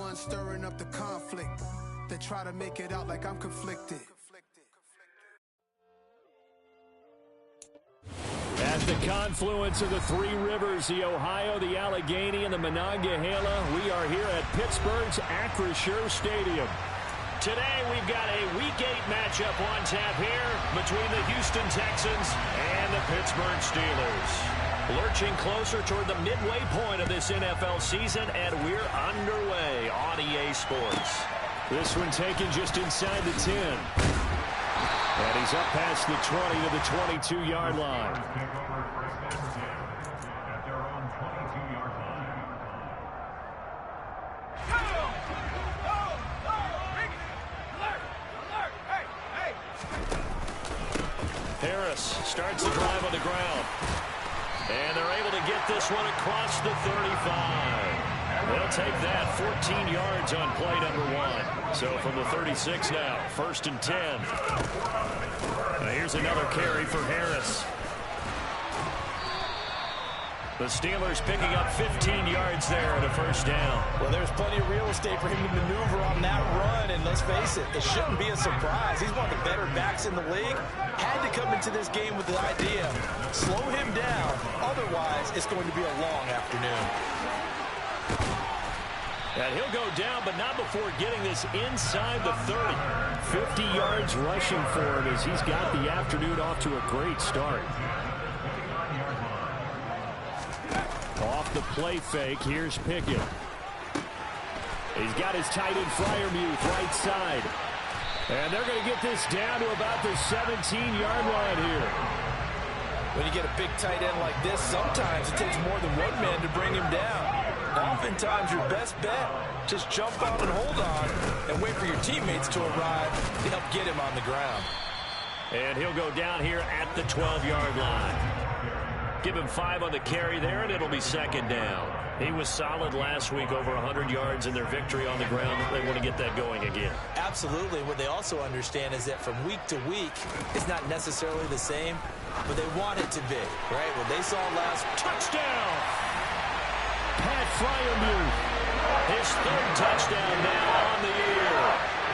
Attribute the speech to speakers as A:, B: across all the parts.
A: one stirring up the conflict. They try to make it out like I'm conflicted.
B: At the confluence of the three rivers, the Ohio, the Allegheny, and the Monongahela, we are here at Pittsburgh's Acrisure Stadium. Today, we've got a Week 8 matchup on tap here between the Houston Texans and the Pittsburgh Steelers. Lurching closer toward the midway point of this NFL season, and we're underway on EA Sports. This one taken just inside the 10. And he's up past the 20 to the 22-yard line. Harris starts the drive on the ground. And they're able to get this one across the 35. They'll take that 14 yards on play number 1. So from the 36 now, 1st and 10. Here's another carry for Harris. The Steelers picking up 15 yards there at a 1st down.
C: Well, there's plenty of real estate for him to maneuver on that run, and let's face it, it shouldn't be a surprise. He's one of the better backs in the league. Had to come into this game with the idea, slow him down, otherwise it's going to be a long afternoon.
B: And he'll go down, but not before getting this inside the 30. 50 yards rushing for him as he's got the afternoon off to a great start. Off the play fake, here's Pickett. He's got his tight end Freiermuth right side. And they're going to get this down to about the 17-yard line here.
C: When you get a big tight end like this, sometimes it takes more than one man to bring him down. Oftentimes, your best bet, just jump out and hold on and wait for your teammates to arrive to help get him on the ground.
B: And he'll go down here at the 12-yard line. Give him 5 on the carry there, and it'll be 2nd down. He was solid last week, over 100 yards in their victory on the ground. They want to get that going again.
C: Absolutely. What they also understand is that from week to week, it's not necessarily the same, but they want it to be, right? What they saw last
B: touchdown. Pat Freiermuth, his 3rd touchdown now on the year.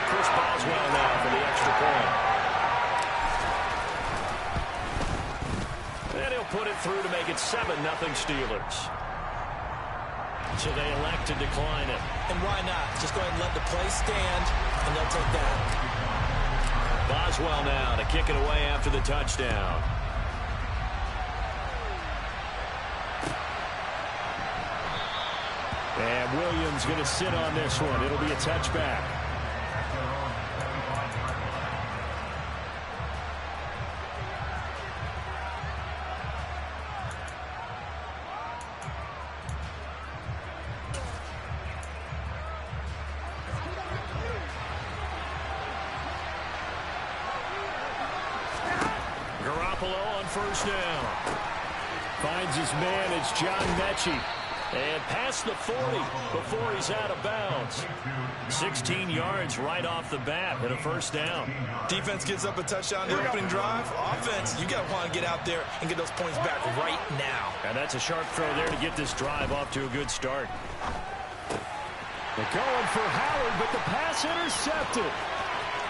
B: Chris Boswell now for the extra point. And he'll put it through to make it 7-0 Steelers. So they elect to decline it.
C: And why not? Just go ahead and let the play stand, and they'll take that.
B: Boswell now to kick it away after the touchdown. And Williams going to sit on this one. It'll be a touchback. On 1st down. Finds his man, it's John Mechie. And past the 40 before he's out of bounds. 16 yards right off the bat at a 1st down.
C: Defense gets up a touchdown the opening drive. Offense, you got to want to get out there and get those points back right now.
B: And that's a sharp throw there to get this drive off to a good start. They're going for Howard, but the pass intercepted.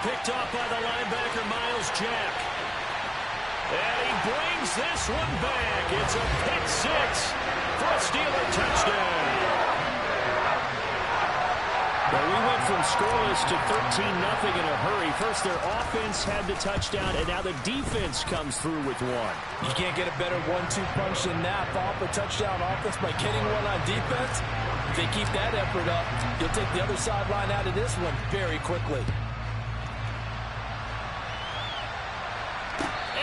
B: Picked off by the linebacker, Miles Jack. And he brings this one back. It's a pick 6 for a Steeler touchdown. Well, we went from scoreless to 13-0 in a hurry. First, their offense had the touchdown, and now the defense comes through with one.
C: You can't get a better 1-2 punch than that. Off a touchdown offense by getting one on defense. If they keep that effort up, you'll take the other sideline out of this one very quickly.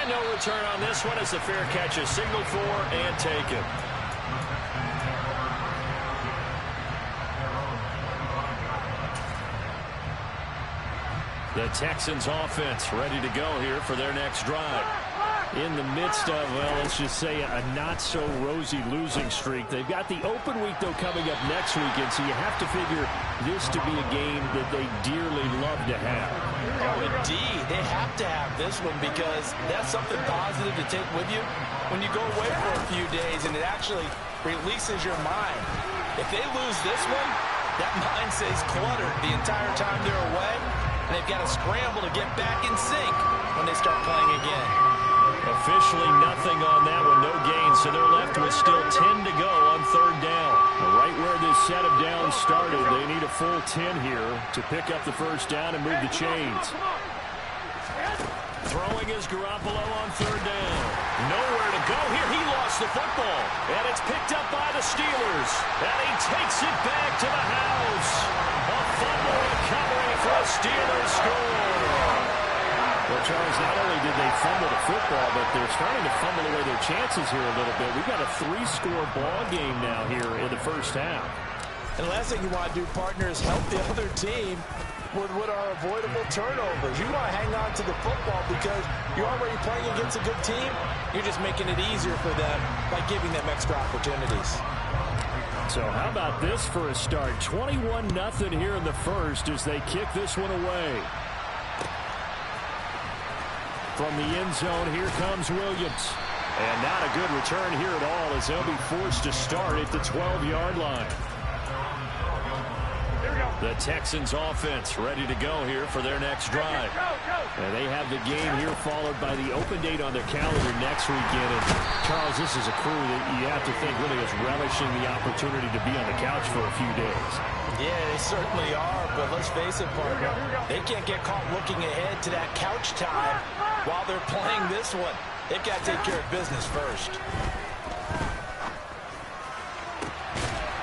B: And no return on this one as the fair catch is signaled for and taken. The Texans offense ready to go here for their next drive. In the midst of, well, let's just say a not-so-rosy losing streak. They've got the open week, though, coming up next weekend, so you have to figure this to be a game that they dearly love to have.
C: Oh, indeed. They have to have this one because that's something positive to take with you when you go away for a few days, and it actually releases your mind. If they lose this one, that mindset is cluttered the entire time they're away, and they've got to scramble to get back in sync when they start playing again.
B: Officially nothing on that one, no gain, so they're left with still 10 to go on third down. Right where this set of downs started, they need a full 10 here to pick up the first down and move the chains. Throwing is Garoppolo on third down. Nowhere to go here. He lost the football, and it's picked up by the Steelers, and he takes it back to the house. A fumble recovery for a Steelers score. Well, Charles, not only did they fumble the football, but they're starting to fumble away their chances here a little bit. We've got a 3-score ball game now here in the first half.
C: And the last thing you want to do, partner, is help the other team with what are avoidable turnovers. You want to hang on to the football because you're already playing against a good team. You're just making it easier for them by giving them extra opportunities.
B: So how about this for a start? 21-0 here in the first as they kick this one away. From the end zone, here comes Williams. And not a good return here at all as they'll be forced to start at the 12-yard line. The Texans offense ready to go here for their next drive. And they have the game here followed by the open date on their calendar next weekend. And Charles, this is a crew that you have to think really is relishing the opportunity to be on the couch for a few days. Yeah, they certainly are, but let's face it, partner, they can't get caught looking ahead to that couch time while they're playing this one. They've got to take care of business first.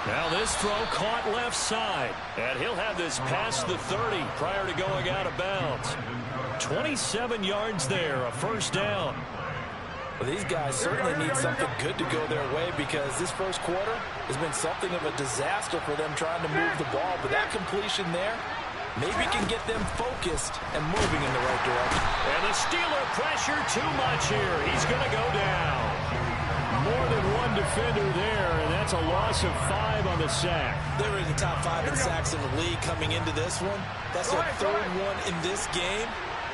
B: Now this throw caught left side, and he'll have this past the 30 prior to going out of bounds. 27 yards there, a first down. Well, these guys certainly need something good to go their way because this first quarter has been something of a disaster for them trying to move the ball. But that completion there maybe can get them focused and moving in the right direction. And the Steeler pressure too much here. He's going to go down. More than one defender there, and that's a loss of 5 on the sack. They're in the top 5 in sacks in the league coming into this one. That's their third one in this game.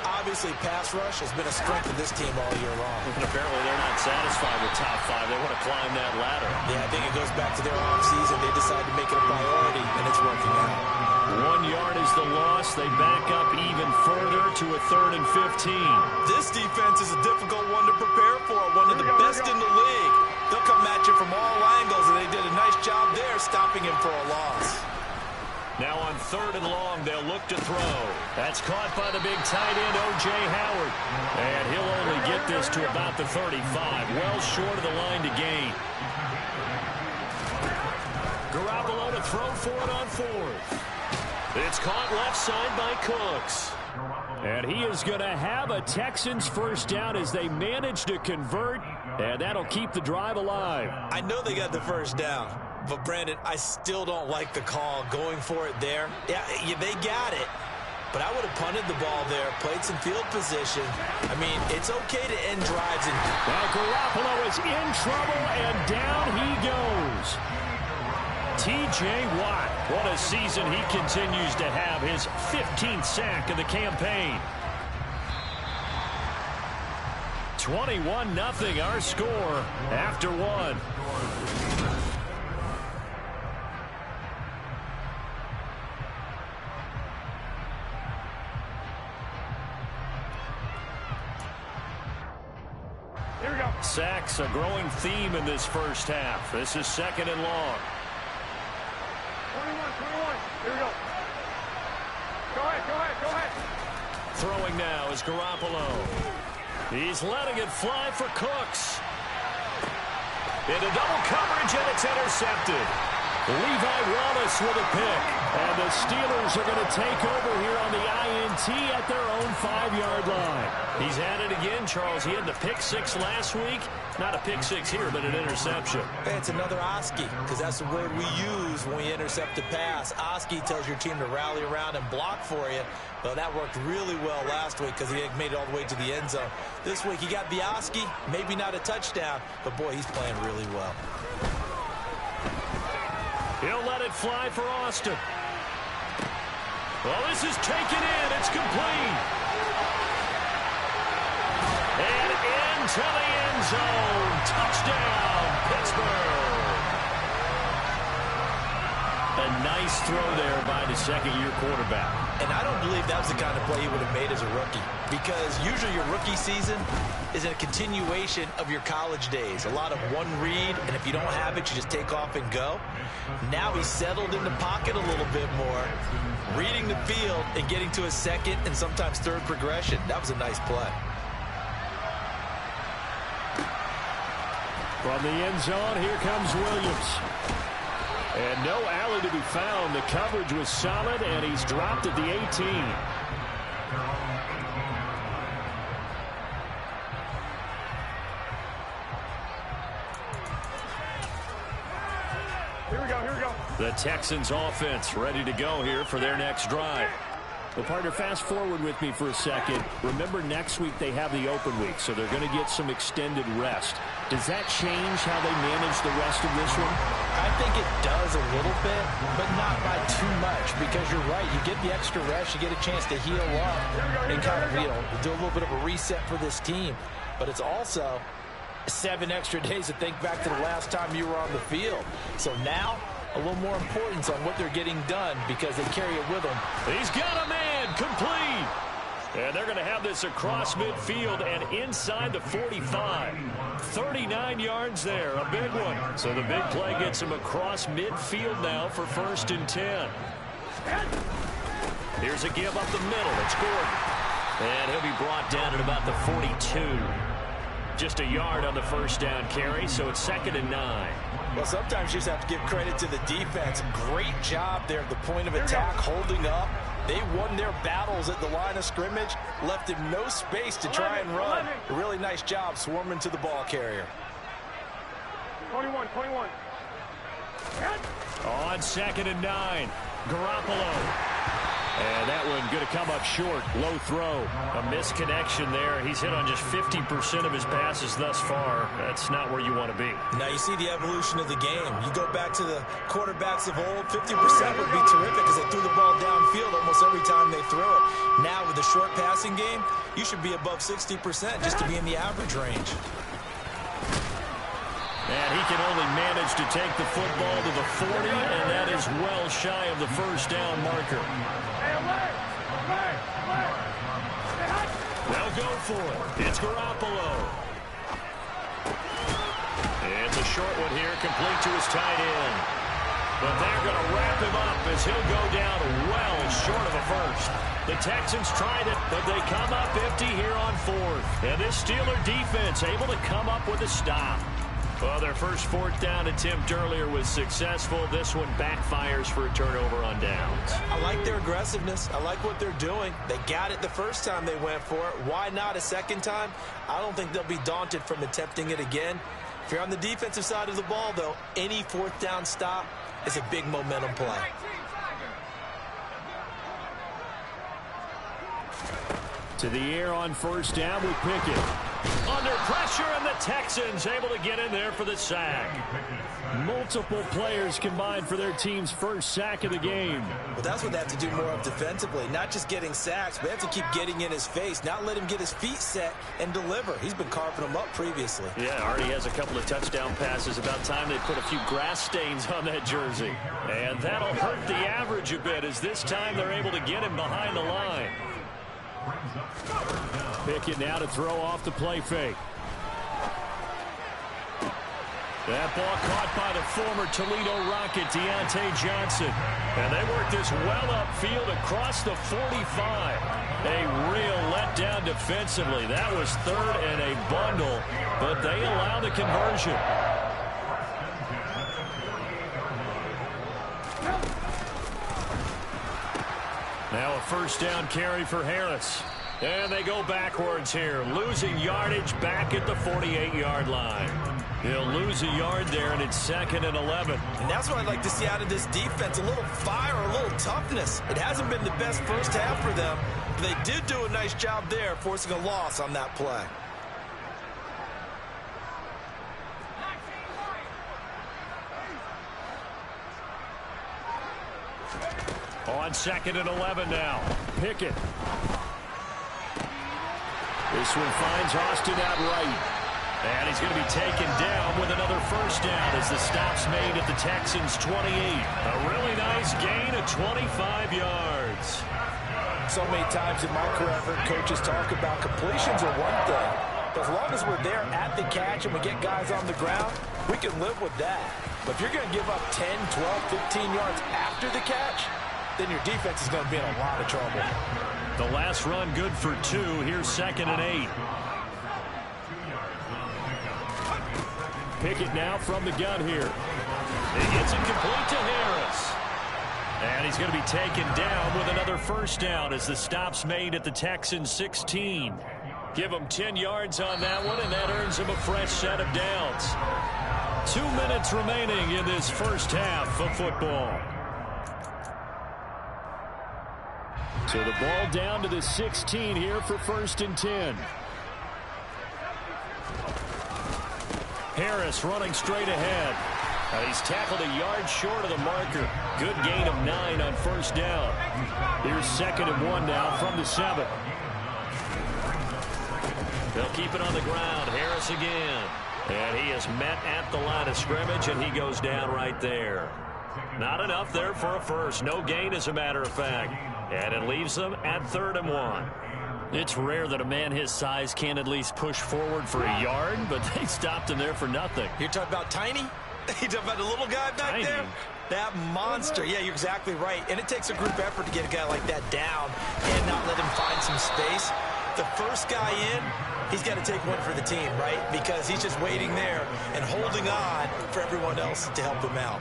B: Obviously, pass rush has been a strength of this team all year long. And apparently, they're not satisfied with top 5. They want to climb that ladder. Yeah, I think it goes back to their offseason. They decided to make it a priority, and it's working out. 1 yard is the loss. They back up even further to a 3rd and 15. This defense is a difficult one to prepare for, one of the best in the league. They'll come at you from all angles, and they did a nice job there stopping him for a loss. Now on 3rd and long, they'll look to throw. That's caught by the big tight end, O.J. Howard. And he'll only get this to about the 35, well short of the line to gain. Garoppolo to throw for it on 4th. It's caught left side by Cooks. And he is going to have a Texans first down as they manage to convert, and that'll keep the drive alive. I know they got the first down, but Brandon, I still don't like the call going for it there. Yeah, they got it, but I would have punted the ball there, played some field position. I mean, it's okay to end drives. Now Garoppolo is in trouble, and down he goes. T.J. Watt, what a season he continues to have, his 15th sack of the campaign. 21-0 our score after 1. Here we go. Sacks a growing theme in this first half. This is 2nd and long. 21. Here we go. Go ahead. Throwing now is Garoppolo. He's letting it fly for Cooks. Into double coverage, and it's intercepted. Levi Wallace with a pick. And the Steelers are going to take over here on the INT at their own 5-yard line. He's at it again, Charles. He had the pick 6 last week. Not a pick 6 here, but an interception. Hey, it's another Oski, because that's the word we use when we intercept a pass. Oski tells your team to rally around and block for you. Well, that worked really well last week because he made it all the way to the end zone. This week he got the Oski, maybe not a touchdown, but boy, he's playing really well. He'll let it fly for Austin. Well, this is taken in. It's complete. And into the end zone. Touchdown, Pittsburgh. A nice throw there by the second-year quarterback.
C: And I don't believe that was the kind of play he would have made as a rookie, because usually your rookie season is a continuation of your college days. A lot of one read, and if you don't have it, you just take off and go. Now he's settled in the pocket a little bit more, reading the field and getting to his second and sometimes third progression. That was a nice play.
B: From the end zone, here comes Williams. And no alley to be found. The coverage was solid, and he's dropped at the 18.
D: Here we go.
B: The Texans offense ready to go here for their next drive. Well, partner, fast forward with me for a second. Remember, next week they have the open week, so they're going to get some extended rest. Does that change how they manage the rest of this one?
C: I think it does a little bit, but not by too much, because you're right. You get the extra rest, you get a chance to heal up and kind of, do a little bit of a reset for this team. But it's also 7 extra days to think back to the last time you were on the field. So now, a little more importance on what they're getting done because they carry it with them.
B: He's got a man, complete. And they're going to have this across midfield and inside the 45. 39 yards there, a big one. So the big play gets him across midfield now for 1st and 10. Here's a give up the middle. It's Gordon. And he'll be brought down at about the 42. Just a yard on the first down carry, so it's 2nd and 9.
C: Well, sometimes you just have to give credit to the defense. Great job there at the point of attack, holding up. They won their battles at the line of scrimmage, left him no space to try and run. A really nice job swarming to the ball carrier.
D: 21.
B: On 2nd and 9, Garoppolo. And that one going to come up short. Low throw. A misconnection there. He's hit on just 50% of his passes thus far. That's not where you want to be.
C: Now you see the evolution of the game. You go back to the quarterbacks of old, 50% would be terrific because they threw the ball downfield almost every time they threw it. Now with the short passing game, you should be above 60% just to be in the average range.
B: And he can only manage to take the football to the 40, and that is well shy of the first down marker. They'll go for it. It's Garoppolo. It's a short one here, complete to his tight end. But they're going to wrap him up as he'll go down well short of a first. The Texans tried it, but they come up empty here on 4th. And this Steeler defense able to come up with a stop. Well, their first 4th down attempt earlier was successful. This one backfires for a turnover on downs.
C: I like their aggressiveness. I like what they're doing. They got it the first time they went for it. Why not a second time? I don't think they'll be daunted from attempting it again. If you're on the defensive side of the ball, though, any 4th down stop is a big momentum play.
B: To the air on 1st down with Pickett. Under pressure, and the Texans able to get in there for the sack. Multiple players combined for their team's first sack of the game.
C: Well, that's what they have to do more of defensively. Not just getting sacks, but they have to keep getting in his face, not let him get his feet set and deliver. He's been carving them up previously.
B: Yeah, already has a couple of touchdown passes. About time they put a few grass stains on that jersey. And that'll hurt the average a bit, as this time they're able to get him behind the line. Pickett now to throw off the play fake. That ball caught by the former Toledo Rocket, Deontay Johnson. And they work this well upfield across the 45. A real letdown defensively. That was 3rd and a bundle, but they allow the conversion. Now a 1st down carry for Harris. And they go backwards here, losing yardage back at the 48-yard line. He'll lose a yard there, and it's 2nd and 11.
C: And that's what I'd like to see out of this defense, a little fire, a little toughness. It hasn't been the best first half for them, but they did do a nice job there, forcing a loss on that play.
B: On 2nd and 11 now. Pickett. This one finds Austin out right. And he's going to be taken down with another first down as the stop's made at the Texans' 28. A really nice gain of 25 yards.
C: So many times in my career, I've heard coaches talk about completions are one thing. But as long as we're there at the catch and we get guys on the ground, we can live with that. But if you're going to give up 10, 12, 15 yards after the catch, then your defense is going to be in a lot of trouble.
B: The last run good for 2. Here's 2nd and 8. Pickett now from the gun here. It gets it complete to Harris. And he's going to be taken down with another first down as the stop's made at the Texans' 16. Give him 10 yards on that one, and that earns him a fresh set of downs. 2 minutes remaining in this first half of football. So the ball down to the 16 here for 1st and 10. Harris running straight ahead. He's tackled a yard short of the marker. Good gain of 9 on first down. Here's 2nd and 1 now from the 7. They'll keep it on the ground. Harris again. And he is met at the line of scrimmage, and he goes down right there. Not enough there for a first. No gain, as a matter of fact. And it leaves them at 3rd and 1. It's rare that a man his size can't at least push forward for a yard, but they stopped him there for nothing.
C: You're talking about Tiny? You're talking about the little guy back there? That monster. Yeah, you're exactly right. And it takes a group effort to get a guy like that down and not let him find some space. The first guy in, he's got to take one for the team, right? Because he's just waiting there and holding on for everyone else to help him out.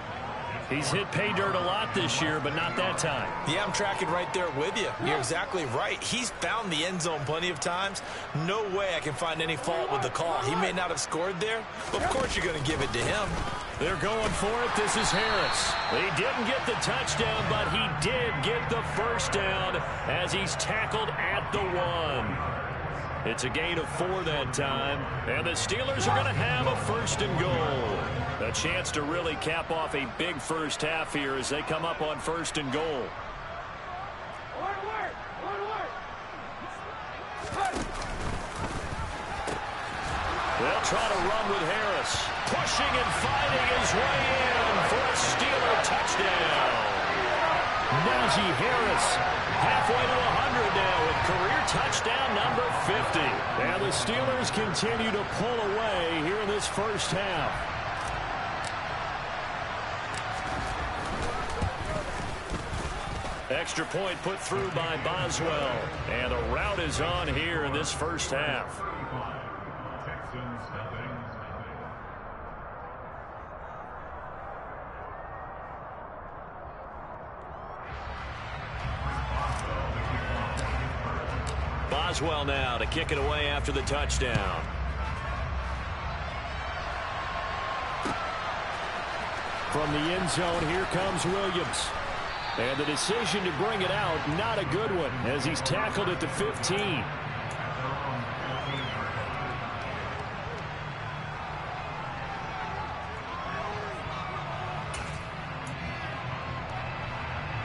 B: He's hit pay dirt a lot this year, but not that time.
C: Yeah, I'm tracking right there with you. You're exactly right. He's found the end zone plenty of times. No way I can find any fault with the call. He may not have scored there, but of course you're going to give it to him.
B: They're going for it. This is Harris. He didn't get the touchdown, but he did get the first down as he's tackled at the 1. It's a gain of 4 that time, and the Steelers are going to have a 1st and goal. A chance to really cap off a big first half here as they come up on 1st and goal. They'll try to run with Harris. Pushing and fighting his way in for a Steeler touchdown. Najee Harris halfway to 100 now with career touchdown number 50. And the Steelers continue to pull away here in this first half. Extra point put through by Boswell. And the route is on here in this first half. Boswell now to kick it away after the touchdown. From the end zone, here comes Williams. And the decision to bring it out, not a good one, as he's tackled at the 15.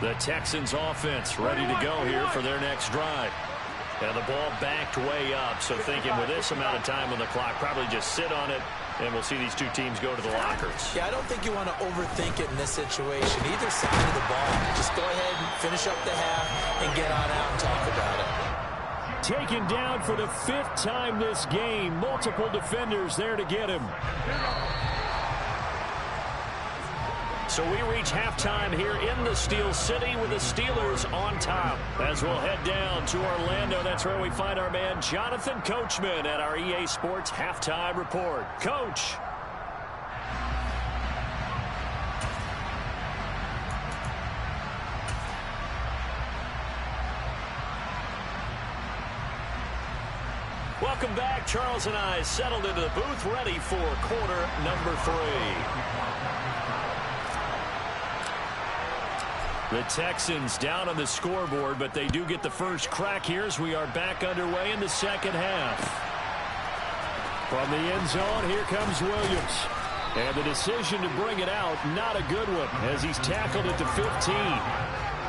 B: The Texans offense ready to go here for their next drive. And the ball backed way up, so thinking with this amount of time on the clock, probably just sit on it, and we'll see these two teams go to the lockers.
C: Yeah, I don't think you want to overthink it in this situation. Either side of the ball, just go ahead and finish up the half and get on out and talk about it.
B: Taken down for the 5th time this game. Multiple defenders there to get him. So we reach halftime here in the Steel City with the Steelers on top. As we'll head down to Orlando, that's where we find our man Jonathan Coachman at our EA Sports Halftime Report. Coach. Welcome back. Charles and I settled into the booth ready for quarter number 3. The Texans down on the scoreboard, but they do get the first crack here as we are back underway in the second half. From the end zone, here comes Williams. And the decision to bring it out, not a good one, as he's tackled at the 15.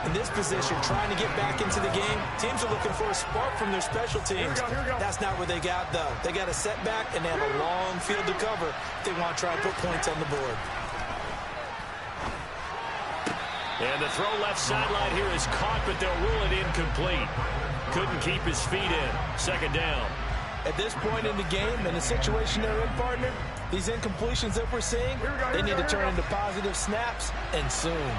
C: In this position, trying to get back into the game, teams are looking for a spark from their special teams.
D: Here we go.
C: That's not what they got, though. They got a setback, and they have a long field to cover if they want to try and put points on the board.
B: And the throw left sideline here is caught, but they'll rule it incomplete. Couldn't keep his feet in. Second down.
C: At this point in the game, in the situation they're in, partner, these incompletions that we're seeing, they need to turn into positive snaps, and soon.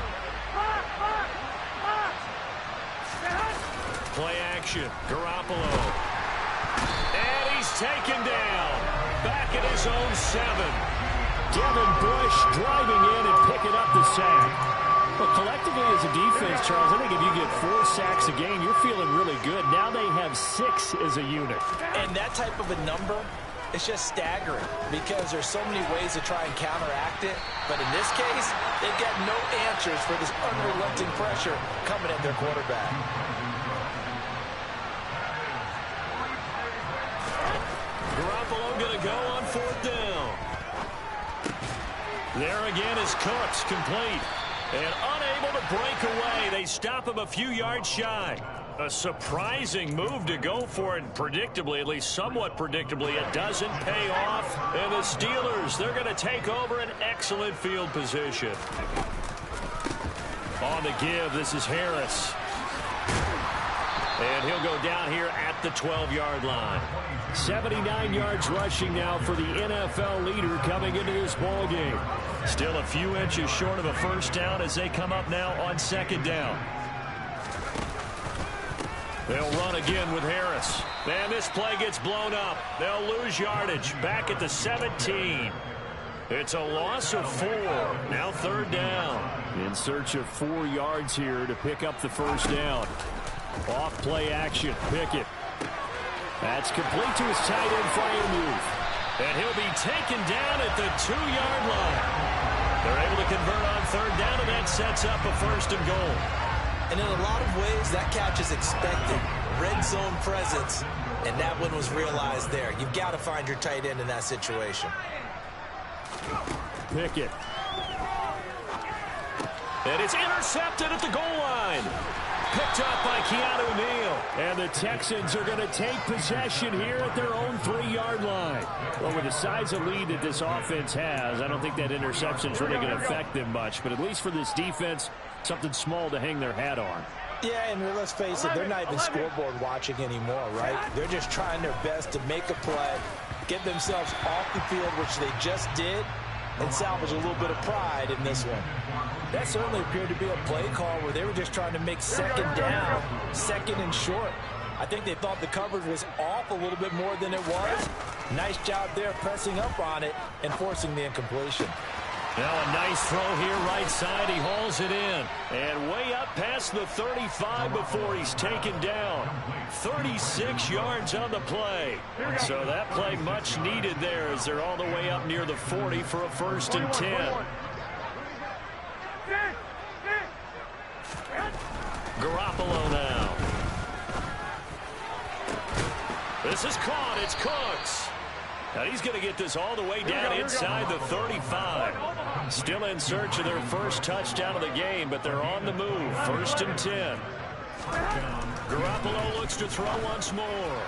B: Play action. Garoppolo. And he's taken down. Back at his own 7. Devin Bush driving in and picking up the sack. Well, collectively as a defense, Charles, I think if you get 4 sacks a game, you're feeling really good. Now they have 6 as a unit.
C: And that type of a number, it's just staggering because there's so many ways to try and counteract it. But in this case, they've got no answers for this unrelenting pressure coming at their quarterback.
B: Garoppolo going to go on 4th down. There again is Cooks, complete. And unable to break away. They stop him a few yards shy. A surprising move to go for it. Predictably, at least somewhat predictably, it doesn't pay off. And the Steelers, they're going to take over an excellent field position. On the give, this is Harris. And he'll go down here at the 12-yard line. 79 yards rushing now for the NFL leader coming into this ball game. Still a few inches short of a first down as they come up now on 2nd down. They'll run again with Harris. And this play gets blown up. They'll lose yardage back at the 17. It's a loss of 4. Now 3rd down. In search of 4 yards here to pick up the first down. Off play action. Pickett. That's complete to his tight end, Freiermuth. And he'll be taken down at the 2-yard line. They're able to convert on 3rd down, and that sets up a 1st and goal.
C: And in a lot of ways, that catch is expected. Red zone presence, and that one was realized there. You've got to find your tight end in that situation.
B: Pickett. And it's intercepted at the goal line. Picked up by Keanu Neal. And the Texans are going to take possession here at their own 3-yard line. Well, with the size of lead that this offense has, I don't think that interception is really going to affect them much. But at least for this defense, something small to hang their hat on.
C: Yeah, and let's face it, they're not even scoreboard watching anymore, right? They're just trying their best to make a play, get themselves off the field, which they just did, and salvage a little bit of pride in this one. That certainly appeared to be a play call where they were just trying to make 2nd down, 2nd and short. I think they thought the coverage was off a little bit more than it was. Nice job there pressing up on it and forcing the incompletion.
B: Now a nice throw here right side. He hauls it in. And way up past the 35 before he's taken down. 36 yards on the play. So that play much needed there as they're all the way up near the 40 for a 1st and 10. Garoppolo now. This is caught. It's Cooks. Now he's going to get this all the way down inside the 35. Still in search of their first touchdown of the game, but they're on the move. 1st and 10. Garoppolo looks to throw once more.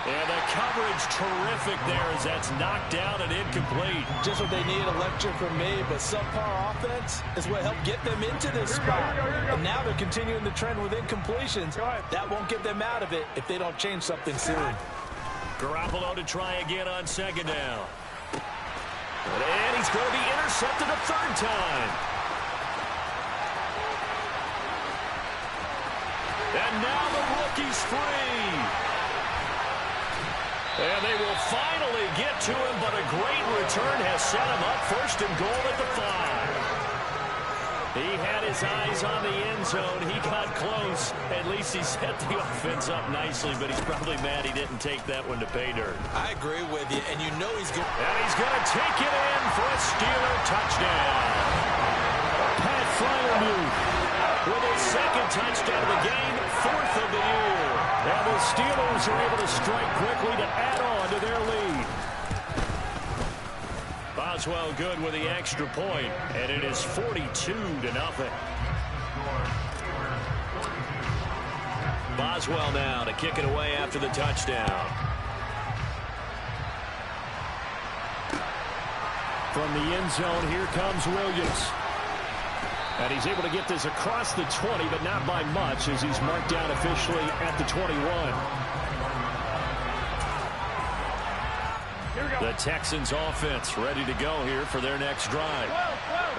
B: And the coverage terrific there as that's knocked down and incomplete.
C: Just what they need, a lecture from me, but subpar offense is what helped get them into this spot. And now they're continuing the trend with incompletions. That won't get them out of it if they don't change something soon.
B: Garoppolo to try again on 2nd down. And he's going to be intercepted a 3rd time. And now the rookie's free. And they will finally get to him, but a great return has set him up 1st and goal at the 5. He had his eyes on the end zone. He got close. At least he set the offense up nicely, but he's probably mad he didn't take that one to pay dirt.
C: I agree with you, and you know he's good.
B: And he's going to take it in for a Steeler touchdown. Pat Freiermuth with his 2nd touchdown of the game, 4th of the year. And the Steelers are able to strike quickly to add on to their lead. Boswell good with the extra point, and it is 42-0. Boswell now to kick it away after the touchdown. From the end zone, here comes Williams. And he's able to get this across the 20, but not by much, as he's marked down officially at the 21. The Texans offense ready to go here for their next drive.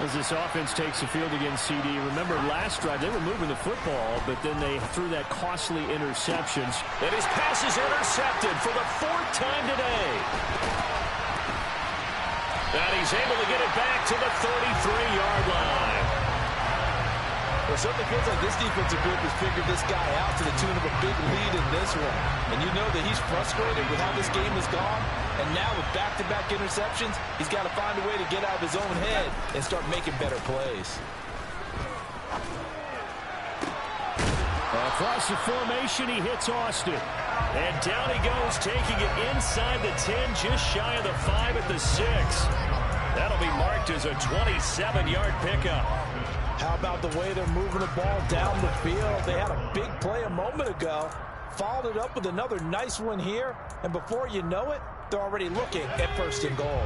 B: As this offense takes the field against CD, remember last drive they were moving the football, but then they threw that costly interceptions. And his pass is intercepted for the 4th time today. And he's able to get it back to the 33-yard line.
C: Well, it certainly feels like this defensive group has figured this guy out to the tune of a big lead in this one. And you know that he's frustrated with how this game has gone. And now with back-to-back interceptions, he's got to find a way to get out of his own head and start making better plays.
B: Across the formation, he hits Austin. And down he goes, taking it inside the 10, just shy of the 5 at the 6. That'll be marked as a 27-yard pickup.
C: How about the way they're moving the ball down the field? They had a big play a moment ago, followed it up with another nice one here, and before you know it, they're already looking at 1st and goal.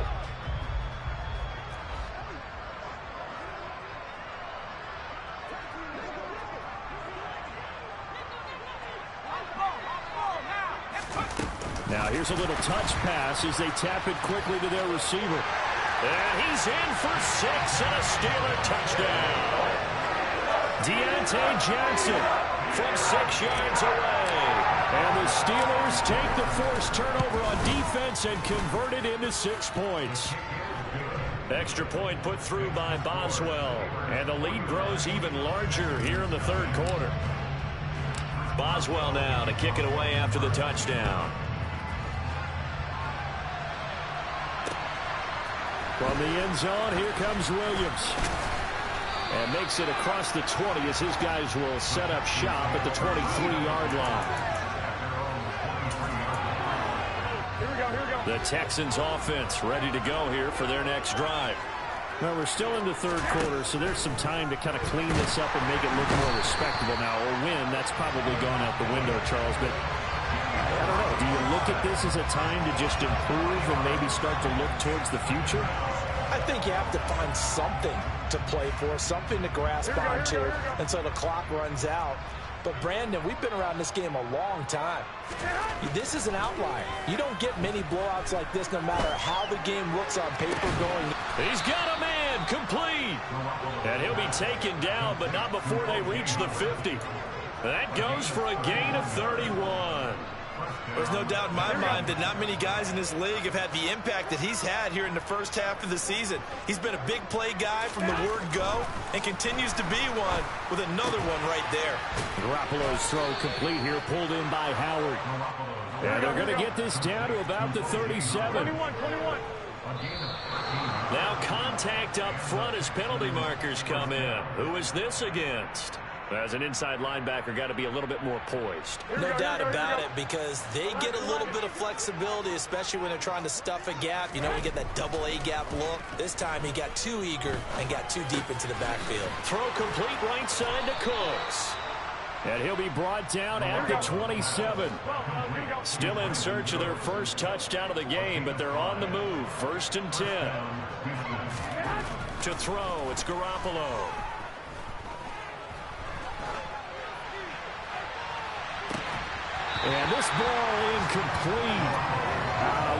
B: Now here's a little touch pass as they tap it quickly to their receiver. And he's in for 6 and a Steeler touchdown. Deontay Johnson from 6 yards away. And the Steelers take the forced turnover on defense and convert it into 6 points. Extra point put through by Boswell. And the lead grows even larger here in the 3rd quarter. Boswell now to kick it away after the touchdown. From the end zone, here comes Williams. And makes it across the 20 as his guys will set up shop at the 23-yard line.
D: Here we go.
B: The Texans offense ready to go here for their next drive. Well, we're still in the 3rd quarter, so there's some time to kind of clean this up and make it look more respectable now. Or win, that's probably gone out the window, Charles. But I don't know. Do you look at this as a time to just improve and maybe start to look towards the future?
C: I think you have to find something to play for, something to grasp onto until the clock runs out. But, Brandon, we've been around this game a long time. This is an outlier. You don't get many blowouts like this no matter how the game looks on paper going.
B: He's got a man, complete. And he'll be taken down, but not before they reach the 50. That goes for a gain of 31.
C: There's no doubt in my mind that not many guys in this league have had the impact that he's had here in the first half of the season. He's been a big play guy from the word go and continues to be one with another one right there.
B: Garoppolo's throw complete here, pulled in by Howard. And they're going to get this down to about the 37.
D: 21.
B: Now contact up front as penalty markers come in. Who is this against? As an inside linebacker, got to be a little bit more poised.
C: No doubt about it, because they get a little bit of flexibility, especially when they're trying to stuff a gap. You know, you get that double A gap look. This time he got too eager and got too deep into the backfield.
B: Throw complete right side to Cooks. And he'll be brought down at the 27. Still in search of their first touchdown of the game, but they're on the move. 1st and 10. To throw, it's Garoppolo. And this ball incomplete.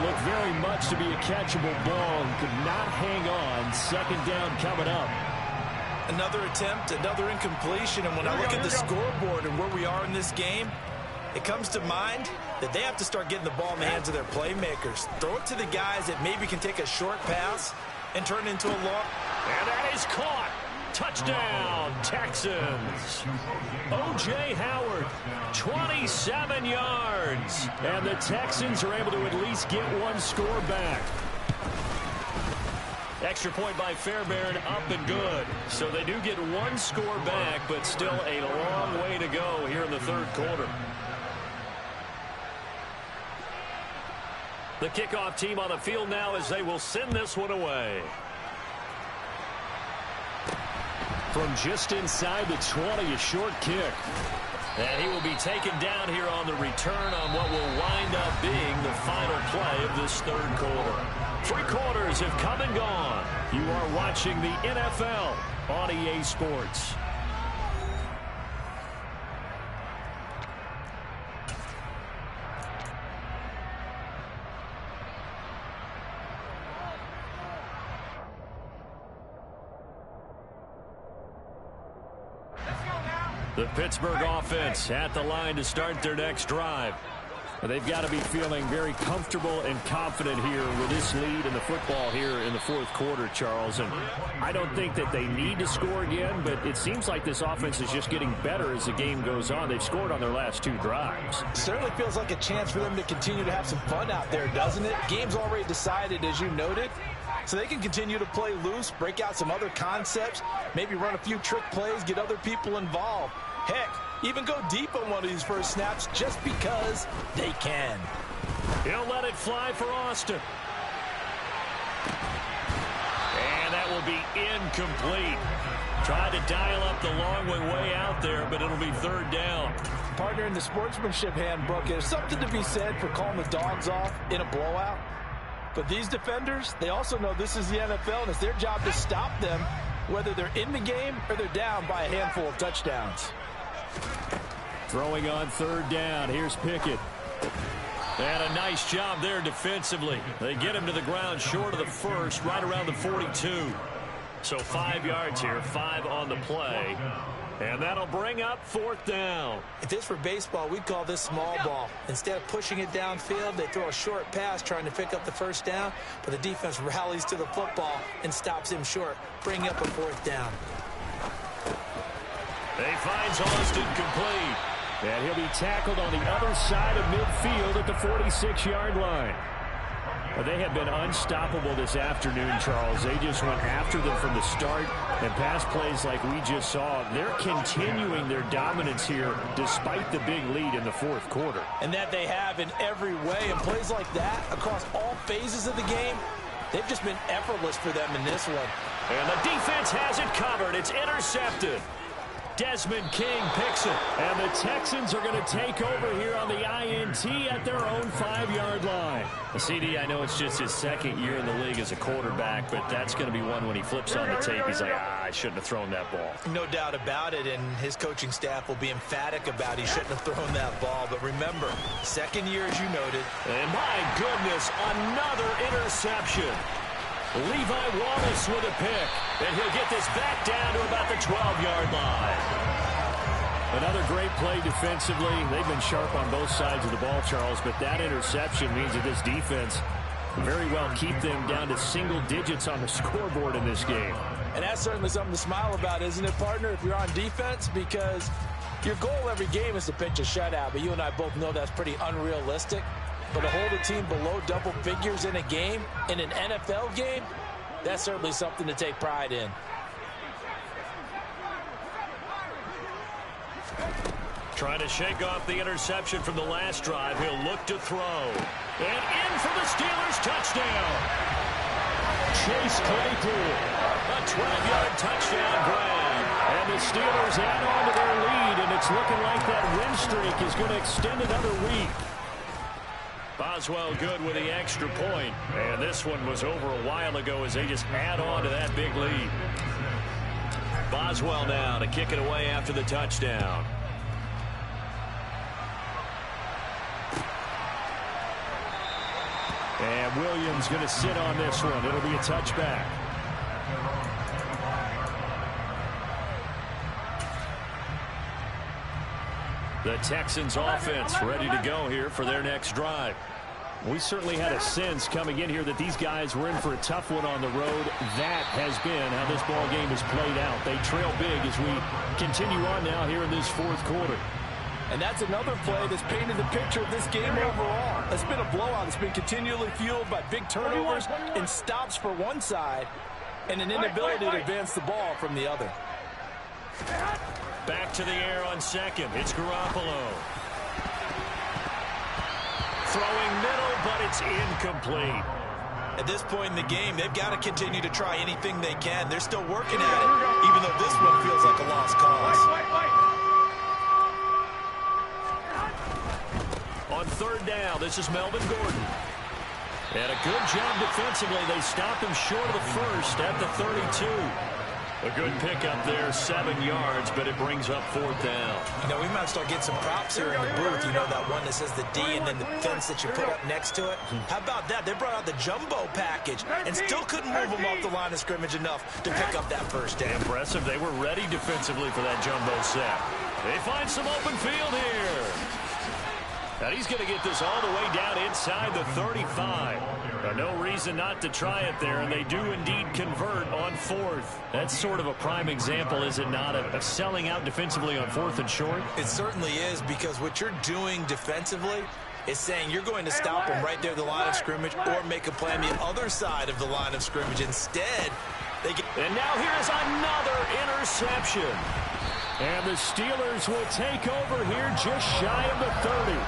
B: Looked very much to be a catchable ball and could not hang on. 2nd down coming up.
C: Another attempt, another incompletion, and when I look at the scoreboard and where we are in this game, it comes to mind that they have to start getting the ball in the hands of their playmakers. Throw it to the guys that maybe can take a short pass and turn it into a long.
B: And that is caught. Touchdown, Texans. O.J. Howard, 27 yards. And the Texans are able to at least get one score back. Extra point by Fairbairn, up and good. So they do get one score back, but still a long way to go here in the 3rd quarter. The kickoff team on the field now as they will send this one away. From just inside the 20, a short kick. And he will be taken down here on the return on what will wind up being the final play of this third quarter. 3 quarters have come and gone. You are watching the NFL on EA Sports. The Pittsburgh offense at the line to start their next drive. They've got to be feeling very comfortable and confident here with this lead in the football here in the fourth quarter, Charles. And I don't think that they need to score again, but it seems like this offense is just getting better as the game goes on. They've scored on their last 2 drives.
C: Certainly feels like a chance for them to continue to have some fun out there, doesn't it? Game's already decided, as you noted. So they can continue to play loose, break out some other concepts, maybe run a few trick plays, get other people involved. Heck, even go deep on one of these first snaps just because they can.
B: He'll let it fly for Austin. And that will be incomplete. Tried to dial up the long way out there, but it'll be third down.
C: Partner, in the sportsmanship handbook, there's something to be said for calling the dogs off in a blowout. But these defenders, they also know this is the NFL, and it's their job to stop them, whether they're in the game or they're down by a handful of touchdowns.
B: Throwing on third down. Here's Pickett. And a nice job there defensively. They get him to the ground short of the first, right around the 42. So 5 yards here, 5 on the play. And that'll bring up fourth down.
C: If this were baseball, we'd call this small ball. Instead of pushing it downfield, they throw a short pass trying to pick up the first down, but the defense rallies to the football and stops him short, bringing up a fourth down.
B: They finds Austin complete. And he'll be tackled on the other side of midfield at the 46-yard line. But they have been unstoppable this afternoon, Charles. They just went after them from the start, and pass plays like we just saw. They're continuing their dominance here despite the big lead in the fourth quarter.
C: And that they have in every way. And plays like that across all phases of the game, they've just been effortless for them in this one.
B: And the defense has it covered. It's intercepted. Desmond King picks it. And the Texans are going to take over here on the INT at their own 5-yard line. CD, I know it's just his second year in the league as a quarterback, but that's going to be one when he flips on the tape. He's like, I shouldn't have thrown that ball.
C: No doubt about it, and his coaching staff will be emphatic about he shouldn't have thrown that ball. But remember, second year, as you noted.
B: And my goodness, another interception. Levi Wallace with a pick, and he'll get this back down to about the 12-yard line. Another great play defensively. They've been sharp on both sides of the ball, Charles, but that interception means that this defense very well keep them down to single digits on the scoreboard in this game.
C: And that's certainly something to smile about, isn't it, partner, if you're on defense? Because your goal every game is to pitch a shutout, but you and I both know that's pretty unrealistic. But to hold a team below double figures in a game, in an NFL game, that's certainly something to take pride in.
B: Trying to shake off the interception from the last drive. He'll look to throw. And in for the Steelers touchdown. Chase Claypool. A 12-yard touchdown grab. And the Steelers add on to their lead, and it's looking like that win streak is going to extend another week. Boswell good with the extra point. And this one was over a while ago as they just add on to that big lead. Boswell now to kick it away after the touchdown. And Williams going to sit on this one. It'll be a touchback. The Texans offense ready to go here for their next drive. We certainly had a sense coming in here that these guys were in for a tough one on the road. That has been how this ball game has played out. They trail big as we continue on now here in this fourth quarter.
C: And that's another play that's painted the picture of this game overall. It's been a blowout. It's been continually fueled by big turnovers and stops for one side and an inability to advance the ball from the other.
B: Back to the air on second. It's Garoppolo. Throwing middle, but it's incomplete.
C: At this point in the game, they've got to continue to try anything they can. They're still working at it, even though this one feels like a lost cause.
B: On third down, this is Melvin Gordon. And a good job defensively. They stop him short of the first at the 32. A good pickup there, 7 yards, but it brings up fourth down.
C: You know, we might start getting some props here in the booth. You know, that one that says the D and then the fence that you put up next to it? How about that? They brought out the jumbo package and still couldn't move them off the line of scrimmage enough to pick up that first down.
B: Impressive. They were ready defensively for that jumbo set. They find some open field here. And he's going to get this all the way down inside the 35. No reason not to try it there, and they do indeed convert on fourth. That's sort of a prime example, is it not, of selling out defensively on fourth and short?
C: It certainly is, because what you're doing defensively is saying you're going to stop them right there at the line of scrimmage or make a play on the other side of the line of scrimmage. Instead, they get...
B: And now here's another interception. And the Steelers will take over here just shy of the 30.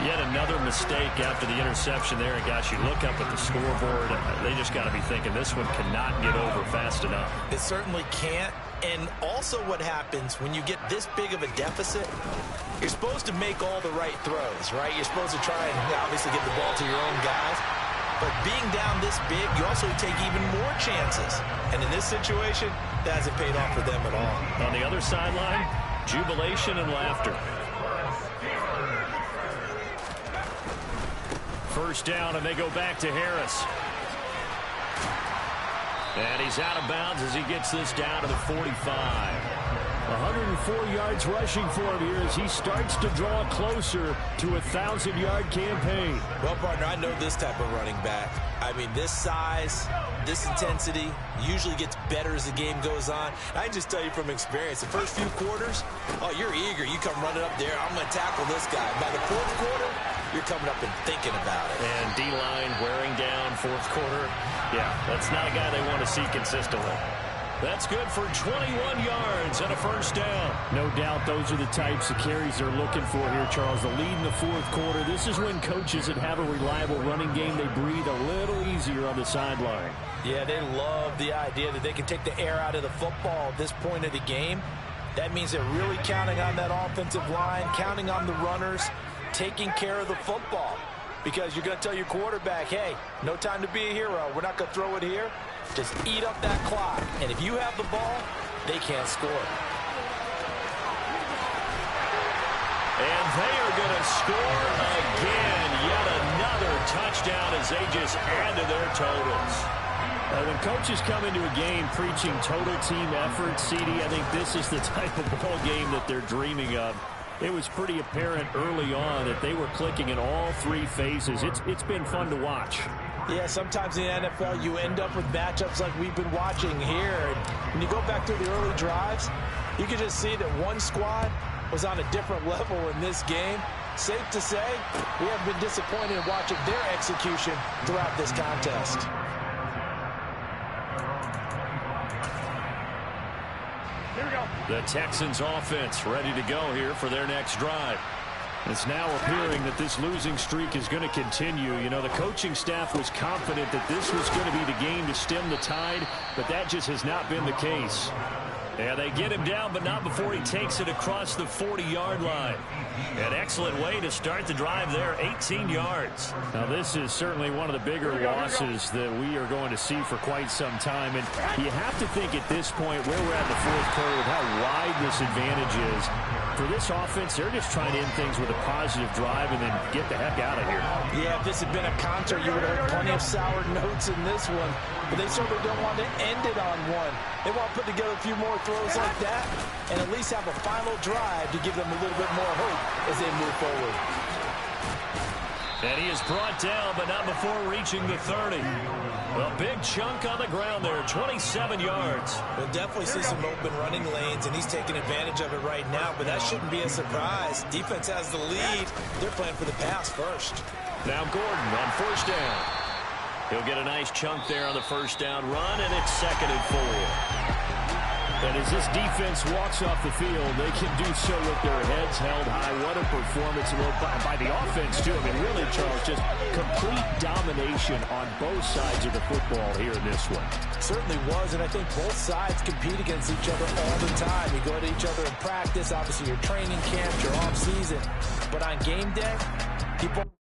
B: Yet another mistake after the interception there. And gosh, you look up at the scoreboard, they just got to be thinking this one cannot get over fast enough.
C: It certainly can't. And also what happens when you get this big of a deficit, you're supposed to make all the right throws, right? You're supposed to try and obviously get the ball to your own guys. But being down this big, you also take even more chances. And in this situation, that hasn't paid off for them at all.
B: On the other sideline, jubilation and laughter. First down, and they go back to Harris. And he's out of bounds as he gets this down to the 45. 104 yards rushing for him here as he starts to draw closer to a 1,000-yard campaign.
C: Well, partner, I know this type of running back. I mean, this size, this intensity usually gets better as the game goes on. I can just tell you from experience, the first few quarters, oh, you're eager. You come running up there, I'm going to tackle this guy. By the fourth quarter, you're coming up and thinking about it.
B: And D-line wearing down fourth quarter. Yeah, that's not a guy they want to see consistently. That's good for 21 yards and a first down. No doubt those are the types of carries they're looking for here, Charles. The lead in the fourth quarter. This is when coaches that have a reliable running game, they breathe a little easier on the sideline.
C: Yeah, they love the idea that they can take the air out of the football at this point of the game. That means they're really counting on that offensive line, counting on the runners, taking care of the football. Because you're going to tell your quarterback, hey, no time to be a hero. We're not going to throw it here. Just eat up that clock. And if you have the ball, they can't score.
B: And they are going to score again. Yet another touchdown as they just add to their totals. When coaches come into a game preaching total team effort, CD, I think this is the type of ball game that they're dreaming of. It was pretty apparent early on that they were clicking in all three phases. It's been fun to watch.
C: Yeah, sometimes in the NFL you end up with matchups like we've been watching here. And when you go back to the early drives, you can just see that one squad was on a different level in this game. Safe to say, we have been disappointed in watching their execution throughout this contest.
D: Here we go.
B: The Texans offense ready to go here for their next drive. It's now appearing that this losing streak is going to continue. You know, the coaching staff was confident that this was going to be the game to stem the tide, but that just has not been the case. Yeah, they get him down, but not before he takes it across the 40-yard line. An excellent way to start the drive there, 18 yards. Now, this is certainly one of the bigger losses that we are going to see for quite some time. And you have to think at this point where we're at in the fourth quarter with how wide this advantage is. For this offense, they're just trying to end things with a positive drive and then get the heck out of here.
C: Yeah, if this had been a concert, you would have heard plenty of sour notes in this one. But they certainly don't want to end it on one. They want to put together a few more throws like that and at least have a final drive to give them a little bit more hope as they move forward.
B: And he is brought down, but not before reaching the 30. A big chunk on the ground there, 27 yards.
C: We'll definitely see some open running lanes, and he's taking advantage of it right now, but that shouldn't be a surprise. Defense has the lead. They're playing for the pass first.
B: Now Gordon on first down. He'll get a nice chunk there on the first down run, and it's 2nd and 4. And as this defense walks off the field, they can do so with their heads held high. What a performance by the offense, too. I mean, really, Charles, just complete domination on both sides of the football here in this one.
C: Certainly was, and I think both sides compete against each other all the time. You go to each other in practice, obviously your training camp, your off season. But on game day, people